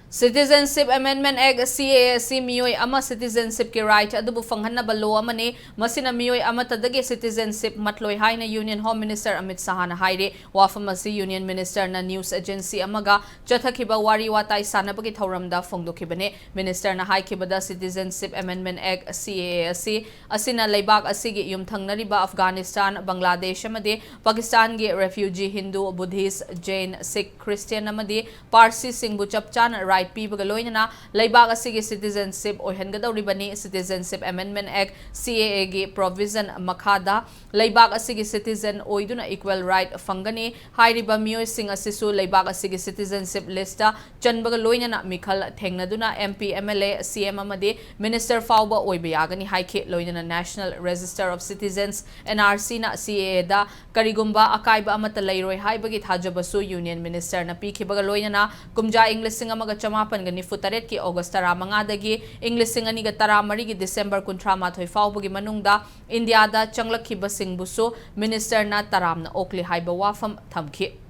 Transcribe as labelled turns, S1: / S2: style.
S1: Citizenship Amendment Act CAA miyoi ama citizenship ki right adubu fanghanna law amani masina miyoi ama tadagi citizenship matloi haina Union Home Minister Amit Shah na haire wafamasi Union Minister na news agency amaga chathakiba wari watai sanabagi thauramda phongdokhibane Minister na haikibada Citizenship Amendment Act CAA asina leibak asigi yumthangnariba Afghanistan Bangladesh amade Pakistan gi refugee Hindu Buddhist Jain Sikh Christian amade Parsi singbu chapchan right pibaga loinana leibak asigi citizenship oihangadawribani Citizenship Amendment Act CAA gi provision makhada leibak asigi citizen oiduna equal right fangani hairiba miyoi sing asisu leibak asigi citizenship lista chanbaga loinana mikhal thengnaduna MP MLA CM amade minister fauba oiba yagani haike loinana National Register of Citizens NRC na CAA da karigumba akaiba amata leiroi haibagi thajabasu Union Minister na pikhibaga loinana kumja English singa chamapan gani futaret ki August taramanga dagi English singani ga taramari gi December kuntra mathoi faubagi manungda India da changlakhiba singbusu minister na taramna okli haiba wafam thamki